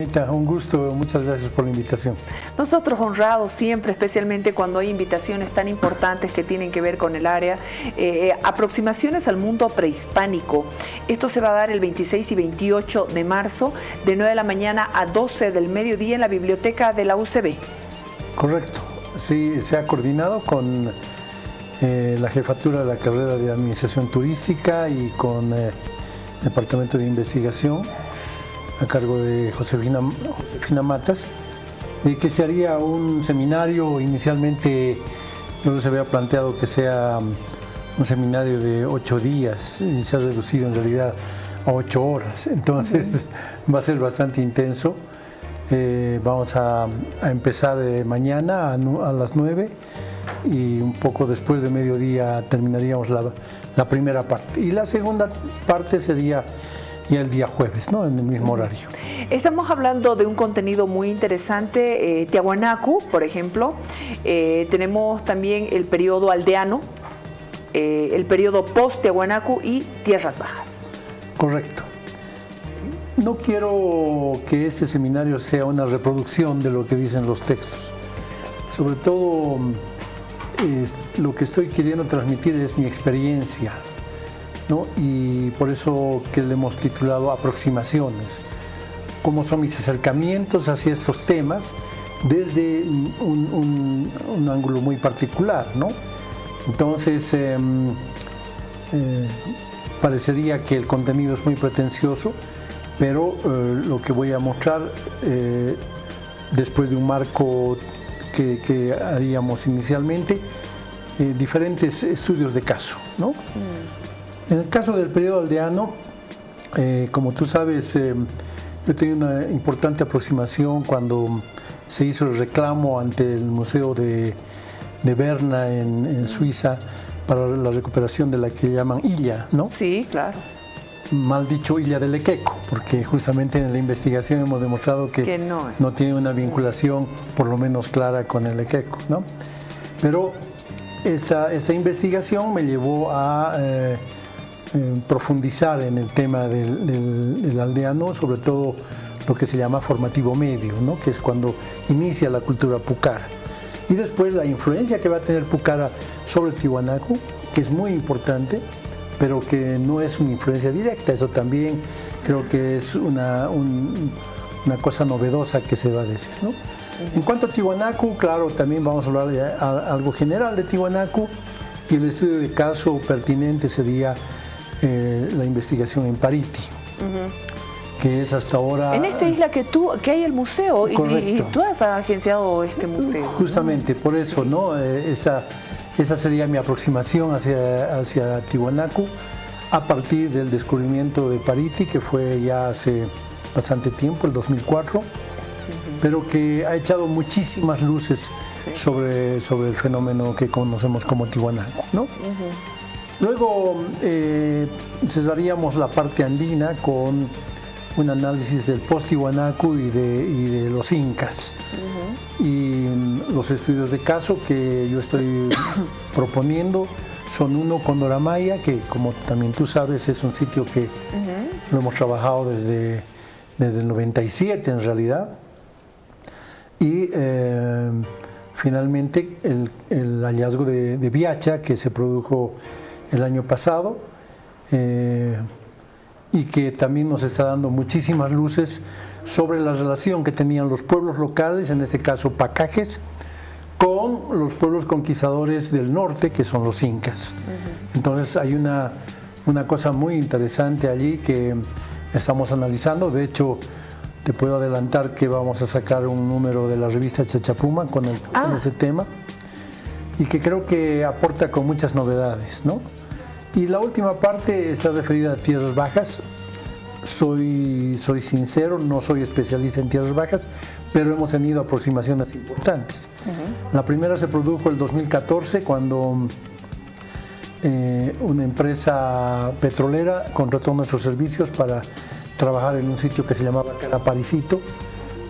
Un gusto, muchas gracias por la invitación. Nosotros honrados siempre, especialmente cuando hay invitaciones tan importantes que tienen que ver con el área. Aproximaciones al mundo prehispánico. Esto se va a dar el 26 y 28 de marzo, de 9 de la mañana a 12 del mediodía en la biblioteca de la UCB. Correcto, sí, se ha coordinado con la jefatura de la carrera de Administración Turística y con el Departamento de Investigación, a cargo de Josefina Matas, de que se haría un seminario. Inicialmente no se había planteado que sea un seminario de 8 días y se ha reducido en realidad a 8 horas, entonces va a ser bastante intenso. Vamos a empezar mañana a las 9 y un poco después de mediodía terminaríamos la primera parte, y la segunda parte sería ya el día jueves, ¿no? En el mismo horario. Estamos hablando de un contenido muy interesante, Tiahuanacu, por ejemplo. Tenemos también el periodo aldeano, el periodo post-Tiahuanacu y tierras bajas. Correcto. No quiero que este seminario sea una reproducción de lo que dicen los textos. Sobre todo, lo que estoy queriendo transmitir es mi experiencia, ¿no? Y por eso que le hemos titulado Aproximaciones, cómo son mis acercamientos hacia estos temas desde un ángulo muy particular, ¿no? Entonces, parecería que el contenido es muy pretencioso, pero lo que voy a mostrar después de un marco que haríamos inicialmente, diferentes estudios de caso, ¿no? En el caso del periodo aldeano, como tú sabes, yo tenía una importante aproximación cuando se hizo el reclamo ante el Museo de Berna en Suiza para la recuperación de la que llaman Illa, ¿no? Sí, claro. Mal dicho, Illa del Equeco, porque justamente en la investigación hemos demostrado que no tiene una vinculación por lo menos clara con el Equeco, ¿no? Pero esta investigación me llevó a profundizar en el tema del aldeano, sobre todo lo que se llama formativo medio, ¿no? Que es cuando inicia la cultura pucara. Y después la influencia que va a tener Pucara sobre Tiwanaku, que es muy importante, pero que no es una influencia directa. Eso también creo que es una cosa novedosa que se va a decir, ¿no? En cuanto a Tiwanaku, claro, también vamos a hablar de algo general de Tiwanaku, y el estudio de caso pertinente sería la investigación en Pariti, que es hasta ahora... En esta isla que hay el museo, y tú has agenciado este museo. Justamente, ¿no? Por eso, ¿no? Esta sería mi aproximación hacia Tiwanaku a partir del descubrimiento de Pariti, que fue ya hace bastante tiempo, el 2004, pero que ha echado muchísimas luces sobre el fenómeno que conocemos como Tiwanaku, ¿no? Luego cesaríamos la parte andina con un análisis del post-Tiwanaku y de los incas. Y los estudios de caso que yo estoy proponiendo son uno con Doramaya, que como también tú sabes es un sitio que lo hemos trabajado desde el 97 en realidad. Y finalmente el hallazgo de Viacha, que se produjo el año pasado, y que también nos está dando muchísimas luces sobre la relación que tenían los pueblos locales, en este caso pacajes, con los pueblos conquistadores del norte, que son los incas. Entonces hay una cosa muy interesante allí que estamos analizando. De hecho, te puedo adelantar que vamos a sacar un número de la revista Chachapuma con este tema, y que creo que aporta con muchas novedades, ¿no? Y la última parte está referida a tierras bajas. Soy sincero, no soy especialista en tierras bajas, pero hemos tenido aproximaciones importantes. La primera se produjo el 2014, cuando una empresa petrolera contrató nuestros servicios para trabajar en un sitio que se llamaba Caraparicito,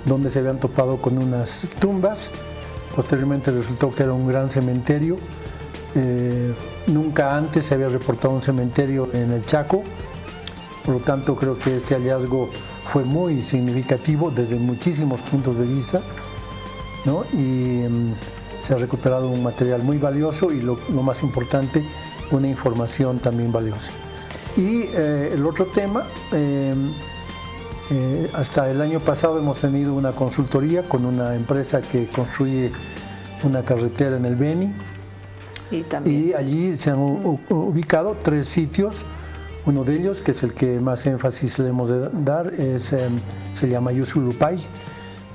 donde se habían topado con unas tumbas. Posteriormente resultó que era un gran cementerio. Nunca antes se había reportado un cementerio en el Chaco, por lo tanto creo que este hallazgo fue muy significativo desde muchísimos puntos de vista, ¿no? Y se ha recuperado un material muy valioso y lo más importante, una información también valiosa. Y el otro tema, hasta el año pasado hemos tenido una consultoría con una empresa que construye una carretera en el Beni, y allí se han ubicado 3 sitios. Uno de ellos, que es el que más énfasis le hemos de dar, se llama Yusulupay,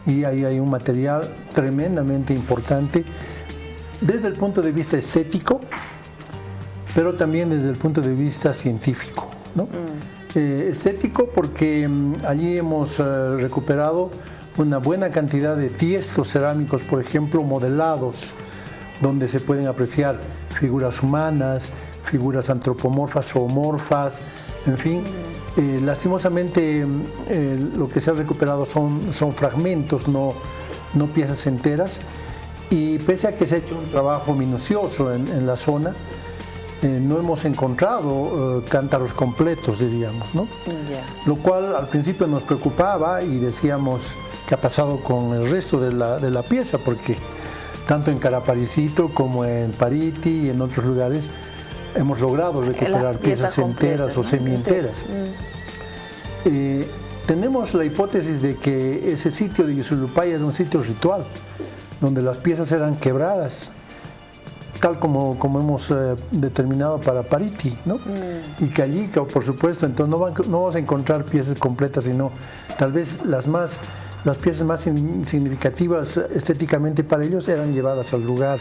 y ahí hay un material tremendamente importante desde el punto de vista estético, pero también desde el punto de vista científico, ¿no? Estético porque allí hemos recuperado una buena cantidad de tiestos cerámicos, por ejemplo, modelados, donde se pueden apreciar figuras humanas, figuras antropomorfas, zoomorfas, en fin. Lastimosamente lo que se ha recuperado son fragmentos, no piezas enteras, y pese a que se ha hecho un trabajo minucioso en la zona, no hemos encontrado cántaros completos, diríamos, ¿no? Lo cual al principio nos preocupaba y decíamos qué ha pasado con el resto de la pieza, porque tanto en Caraparicito como en Pariti y en otros lugares hemos logrado recuperar piezas enteras, ¿no? O semienteras. Tenemos la hipótesis de que ese sitio de Yusulupay era un sitio ritual, donde las piezas eran quebradas, tal como hemos determinado para Pariti, ¿no? Y que allí, por supuesto, entonces no vamos a encontrar piezas completas, sino tal vez las piezas más significativas estéticamente para ellos eran llevadas al lugar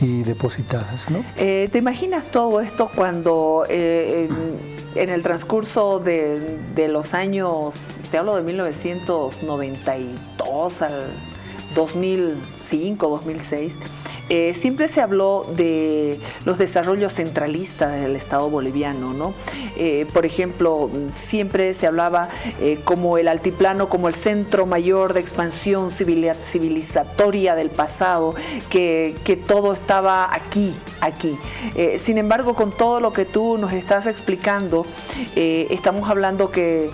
y depositadas, ¿no? ¿Te imaginas todo esto cuando en el transcurso de los años, te hablo de 1992 al 2005, 2006, siempre se habló de los desarrollos centralistas del Estado boliviano, ¿no? Por ejemplo, siempre se hablaba como el altiplano, como el centro mayor de expansión civilizatoria del pasado, que todo estaba aquí. Sin embargo, con todo lo que tú nos estás explicando, estamos hablando que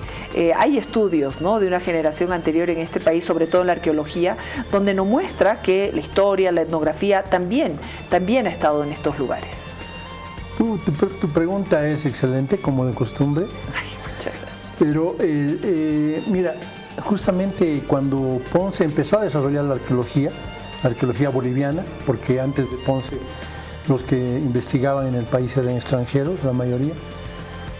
hay estudios, ¿no?, de una generación anterior en este país, sobre todo en la arqueología, donde nos muestra que la historia, la etnografía también ha estado en estos lugares. Tu pregunta es excelente, como de costumbre. Ay, muchas gracias. Pero mira, justamente cuando Ponce empezó a desarrollar la arqueología boliviana, porque antes de Ponce los que investigaban en el país eran extranjeros, la mayoría,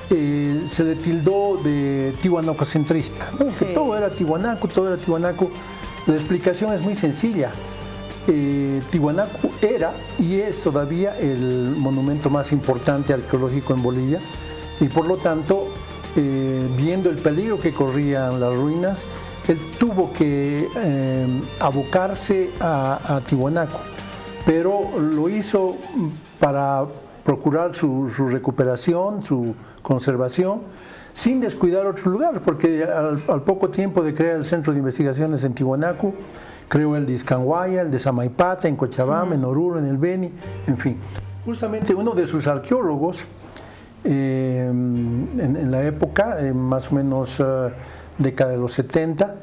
se le tildó de tihuanacocentrista, ¿no? Sí. Que todo era Tiwanaku. La explicación es muy sencilla. Tiwanaku era y es todavía el monumento más importante arqueológico en Bolivia, y por lo tanto, viendo el peligro que corrían las ruinas, él tuvo que abocarse a Tiwanaku, pero lo hizo para procurar su recuperación, su conservación, sin descuidar otro lugar, porque al poco tiempo de crear el Centro de Investigaciones en Tiwanaku, creó el de Iscanguaya, el de Samaipata, en Cochabamba, en Oruro, en el Beni, en fin. Justamente uno de sus arqueólogos, en la época, más o menos década de los 70,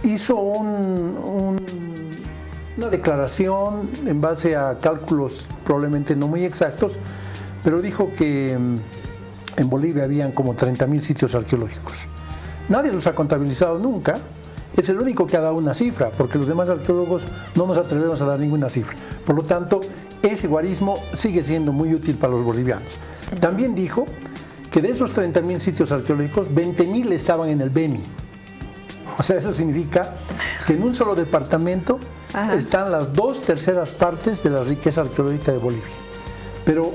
hizo una declaración en base a cálculos probablemente no muy exactos, pero dijo que en Bolivia habían como 30.000 sitios arqueológicos. Nadie los ha contabilizado nunca. Es el único que ha dado una cifra, porque los demás arqueólogos no nos atrevemos a dar ninguna cifra. Por lo tanto, ese guarismo sigue siendo muy útil para los bolivianos. También dijo que de esos 30.000 sitios arqueológicos, 20.000 estaban en el Beni. O sea, eso significa que en un solo departamento están las 2/3 partes de la riqueza arqueológica de Bolivia. Pero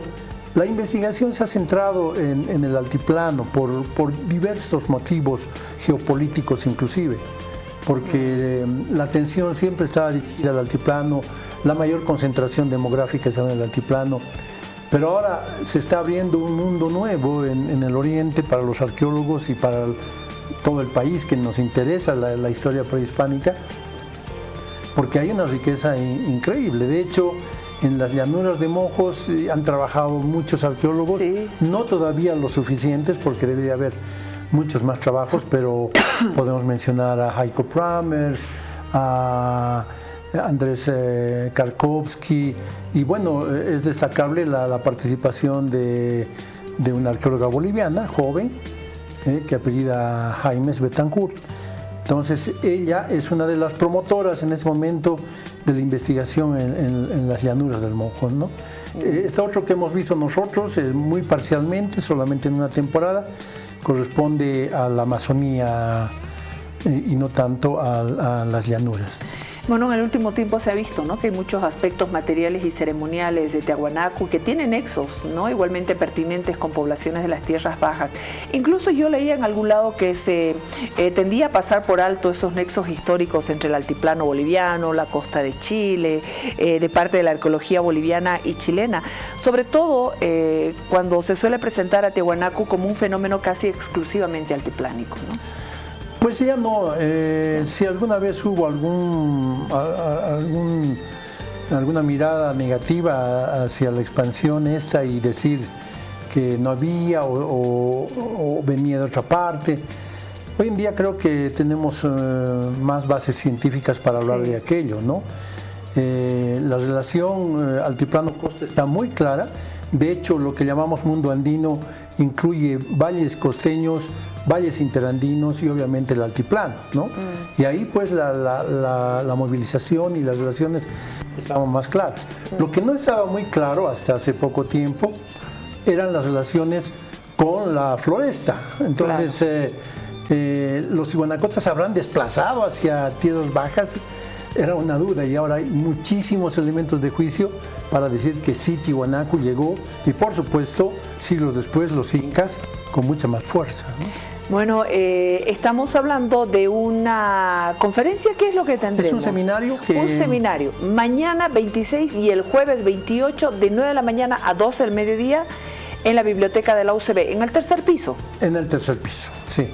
la investigación se ha centrado en el altiplano por diversos motivos geopolíticos inclusive, porque la atención siempre estaba dirigida al altiplano, la mayor concentración demográfica estaba en el altiplano, pero ahora se está abriendo un mundo nuevo en el oriente para los arqueólogos y para todo el país que nos interesa la historia prehispánica, porque hay una riqueza increíble. De hecho, en las llanuras de Mojos han trabajado muchos arqueólogos, sí, no todavía lo suficientes, porque debe de haber muchos más trabajos, pero podemos mencionar a Heiko Pramers, a Andrés Karkovsky, y bueno, es destacable la participación de una arqueóloga boliviana, joven, que apellida Jaimes Betancourt. Entonces ella es una de las promotoras en ese momento de la investigación en las llanuras del Monjón, ¿no? Este otro que hemos visto nosotros, muy parcialmente, solamente en una temporada, corresponde a la Amazonía y no tanto a las llanuras. Bueno, en el último tiempo se ha visto, ¿no?, que hay muchos aspectos materiales y ceremoniales de Tiahuanaco que tienen nexos, ¿no?, igualmente pertinentes con poblaciones de las tierras bajas. Incluso yo leía en algún lado que se tendía a pasar por alto esos nexos históricos entre el altiplano boliviano, la costa de Chile, de parte de la arqueología boliviana y chilena, sobre todo cuando se suele presentar a Tiahuanaco como un fenómeno casi exclusivamente altiplánico, ¿no? Pues ya no, si alguna vez hubo alguna mirada negativa hacia la expansión esta y decir que no había o venía de otra parte, hoy en día creo que tenemos más bases científicas para hablar de aquello, ¿no? La relación altiplano-costa está muy clara. De hecho, lo que llamamos mundo andino incluye valles costeños, valles interandinos y obviamente el altiplano, ¿no? Y ahí pues la movilización y las relaciones estaban más claras. Lo que no estaba muy claro hasta hace poco tiempo eran las relaciones con la floresta. Entonces, los tiwanacotas habrán desplazado hacia tierras bajas. Era una duda y ahora hay muchísimos elementos de juicio para decir que sí, Tiwanaku llegó y por supuesto siglos después los incas con mucha más fuerza, ¿no? Bueno, estamos hablando de una conferencia. ¿Qué es lo que tendremos? Es un seminario. Un seminario, mañana 26 y el jueves 28 de 9 de la mañana a 12 del mediodía en la biblioteca de la UCB, en el tercer piso. En el tercer piso, sí.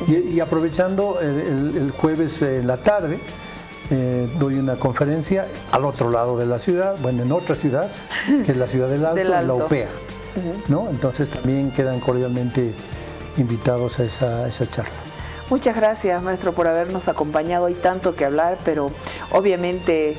Y aprovechando el jueves en la tarde, doy una conferencia al otro lado de la ciudad, bueno, en otra ciudad, que es la ciudad del Alto, en la UPEA, ¿no? Entonces también quedan cordialmente invitados a esa charla. Muchas gracias, maestro, por habernos acompañado. Hay tanto que hablar, pero obviamente